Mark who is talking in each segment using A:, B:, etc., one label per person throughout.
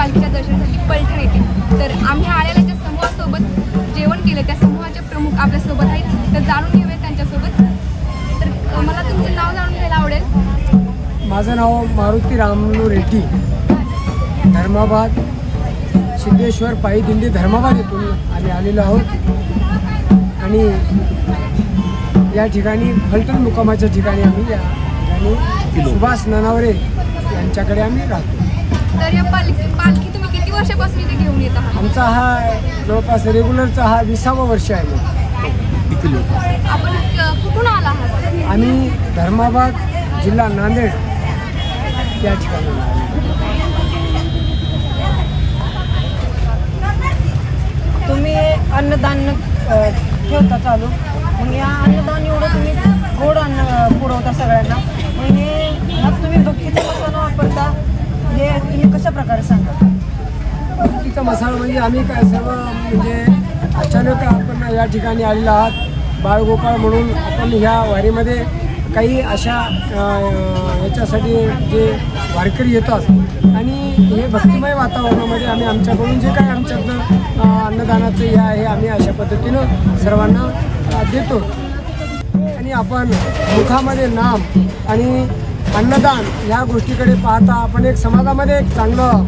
A: पालखीच्या दर्शनासाठी पैठण येते। तर आम्ही आलेल्या ज्या समूहासोबत जेवण केलं त्या समूहाचे प्रमुख आपल्यासोबत आहेत, तर जाणून घेऊया त्यांच्यासोबत। तर मला तुमचं नाव जाणून घ्यायला आवडेल।
B: माझं नाव मारुती रामनू रेड्डी, धर्माबाद सिद्धेश्वर पायी दिंडी धर्माबाद येथून आम्ही आलेलो आहोत आणि या ठिकाणी फलटण मुक्कामाच्या ठिकाणी आम्ही या ठिकाणी सुभाष ननावरे यांच्याकडे आम्ही राहतो।
A: तर या पालखी तुम्ही किती वर्षापासून इथे घेऊन येत आहात?
B: आमचा हा जवळपास रेग्युलरचा हा 20वा वर्ष आहे।
A: आपण कुठून आला आहात?
B: आम्ही धर्माबाद जिल्हा नांदेड या ठिकाणी।
C: तुम्ही अन्नदान ठेवता चालू, मग या अन्नदान एवढं तुम्ही गोड अन्न पुरवता सगळ्यांना, मग हे तुम्ही भक्तीचा मसाला वापरता, हे तुम्ही कशा प्रकारे सांगा?
B: भक्तीचा मसाला म्हणजे आम्ही काय सर्व म्हणजे अचानक आपण या ठिकाणी आलेलो आहात। बाळगोपाळ म्हणून आपण ह्या वारीमध्ये काही अशा याच्यासाठी जे वारकरी येतात आणि हे भक्तिमय वातावरणामध्ये आम्ही आमच्याकडून जे काय आमच्यातलं अन्नदानाचं हे आहे आम्ही अशा पद्धतीनं सर्वांना देतो। आणि आपण मुखामध्ये नाम आणि अन्नदान या गोष्टीकडे पाहता आपण एक समाजामध्ये एक चांगलं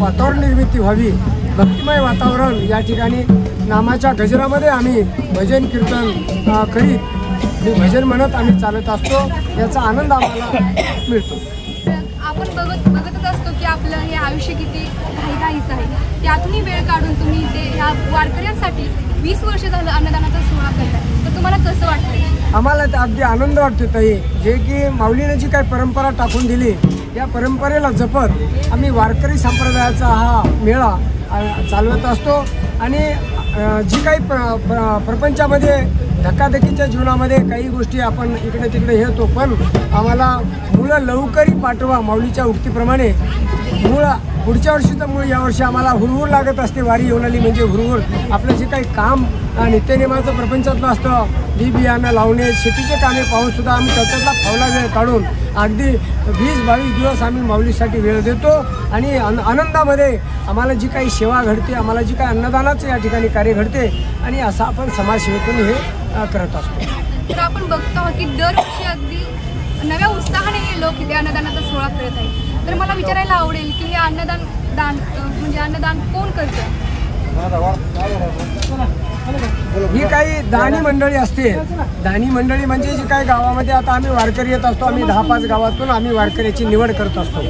B: वातावरण निर्मिती व्हावी, भक्तिमय वातावरण या ठिकाणी नामाच्या गजरामध्ये आम्ही भजन कीर्तन करीत भजन म्हणत आम्ही चालत असतो, याचा आनंद आम्हाला मिळतो।
A: आपण बघतच असतो की आपलं हे आयुष्य किती घाईघाईचं आहे, त्यातूनही वेळ काढून तुम्ही ते ह्या वारकऱ्यांसाठी 20 वर्ष झालं अन्नदानाचा सोहळा करताय, तर तुम्हाला कसं वाटतं?
B: आम्हाला अगदी आनंद वाटतो ताई, जे की माऊलीने जी काही परंपरा टाकून दिली या परंपरेला जपत आम्ही वारकरी संप्रदायाचा हा मेळा चालवत असतो। आणि जी काही प्रपंचामध्ये धक्काधक्कीच्या जीवनामध्ये काही गोष्टी आपण इकडे तिकडे येतो, पण आम्हाला मुलं लवकरी पाठवा माऊलीच्या उक्तीप्रमाणे पुढच्या वर्षीचं मूळ यावर्षी आम्हाला हुरहुर लागत असते। वारी येऊन आली म्हणजे हुरहुर, आपलं जे काही काम नित्यनेमाचं प्रपंचातलं असतं, बी बियाणं लावणे शेतीचे कामे पाहून सुद्धा आम्ही त्याच्यातला फावला वेळ काढून अगदी 20-22 दिवस आम्ही माऊलीसाठी वेळ देतो। आणि आनंदामध्ये आम्हाला जी काही सेवा घडते, आम्हाला जी काही अन्नदानाचं या ठिकाणी कार्य घडते आणि असं आपण समाजसेवेतून हे करत असतो।
A: तर आपण बघतो की दरवर्षी अगदी नव्या उत्साहाने हे लोक इथे अन्नदानाचा सोहळा करत आहेत, तर मला विचारायला आवडेल की हे अन्नदान कोण करतं?
B: ही काही दानी मंडळी असते। दानी मंडळी म्हणजे जी काही गावामध्ये आता आम्ही वारकरी येत असतो, आम्ही 10-5 गावातून आम्ही वारकऱ्याची निवड करत असतो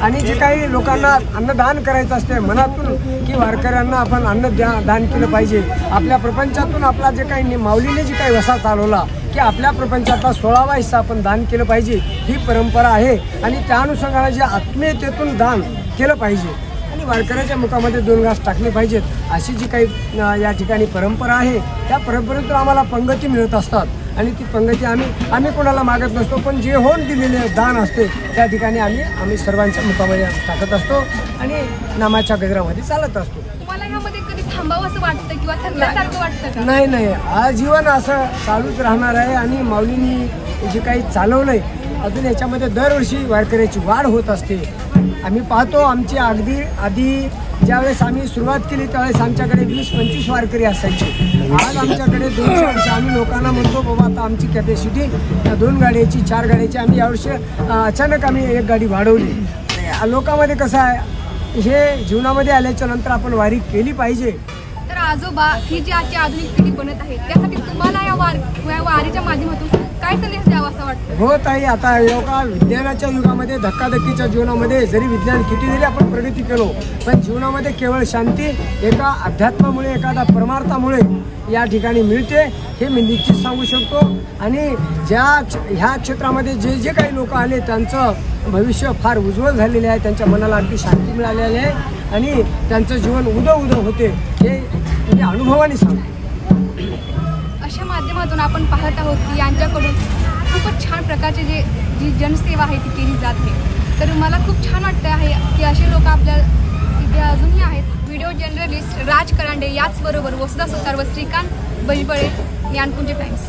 B: आणि जे काही लोकांना अन्नदान करायचं असते मनातून की वारकऱ्यांना आपण दान केलं पाहिजे। आपल्या प्रपंचातून आपला जे काही माऊलीने जी काही वसा चालवला की आपल्या प्रपंचातला 16वा हिस्सा आपण दान केलं पाहिजे, ही परंपरा आहे। आणि त्या अनुषंगाने जे आत्मीयतेतून दान केलं पाहिजे आणि वारकऱ्याच्या मुखामध्ये 2 घास टाकले पाहिजेत, अशी जी काही या ठिकाणी परंपरा आहे, त्या परंपरेतून आम्हाला पंगती मिळत असतात। आणि ती पंगती आम्ही कोणाला मागत नसतो, पण जे होऊन दिलेले दान असते त्या ठिकाणी आम्ही सर्वांच्या मुखामध्ये टाकत असतो आणि नामाच्या गजरामध्ये चालत असतो।
A: तुम्हाला ह्यामध्ये कधी थांबावं असं वाटतं किंवा थकल्यासारखं वाटतं का?
B: नाही, आजीवन असं चालूच राहणार आहे। आणि माऊलींनी जे काही चालवलंय अजून याच्यामध्ये दरवर्षी वारकऱ्याची वाढ होत असते। आम्ही पाहतो आमची अगदी आधी ज्यावेळेस आम्ही सुरुवात केली त्यावेळेस आमच्याकडे 20-25 वारकरी असायचे, आज आमच्याकडे 200 वर्ष। आम्ही लोकांना म्हणतो बाबा आता आमची कॅपॅसिटी 2 गाड्याची 4 गाड्याची, आम्ही यावर्षी अचानक आम्ही 1 गाडी वाढवली। लोकांमध्ये कसं आहे, हे जीवनामध्ये आल्याच्या नंतर आपण वारी केली पाहिजे।
A: तर आजोबा ही जी आजची आधुनिक पिढी बनत आहे त्यासाठी तुम्हाला या वारीच्या माध्यमातून काय संदेश द्यावा असं वाटतं?
B: हो ताई, आता एवढा विज्ञानाच्या युगामध्ये धक्काधक्कीच्या जीवनामध्ये जरी विज्ञान किती जरी आपण प्रगती केलो, पण जीवनामध्ये केवळ शांती एका अध्यात्मामुळे एखादा परमार्थामुळे या ठिकाणी मिळते, हे मी निश्चित सांगू शकतो। आणि ह्या क्षेत्रामध्ये जे काही लोक आले त्यांचं भविष्य फार उज्ज्वल झालेले आहे, त्यांच्या मनाला अगदी शांती मिळालेली आहे आणि त्यांचं जीवन उदं होते, हे मी अनुभवाने सांगतो।
A: अशा माध्यमातून आपण पाहत आहोत की यांच्याकडून खूपच छान प्रकारचे जी जनसेवा आहे ती केली जाते। तर मला खूप छान वाटतं आहे की असे लोक आपल्या इथे अजूनही आहेत। व्हिडिओ जर्नलिस्ट राज करांडे याचबरोबर वसुधा सुतार व श्रीकांत बैलबळे, ज्ञानपुंज टाइम्स।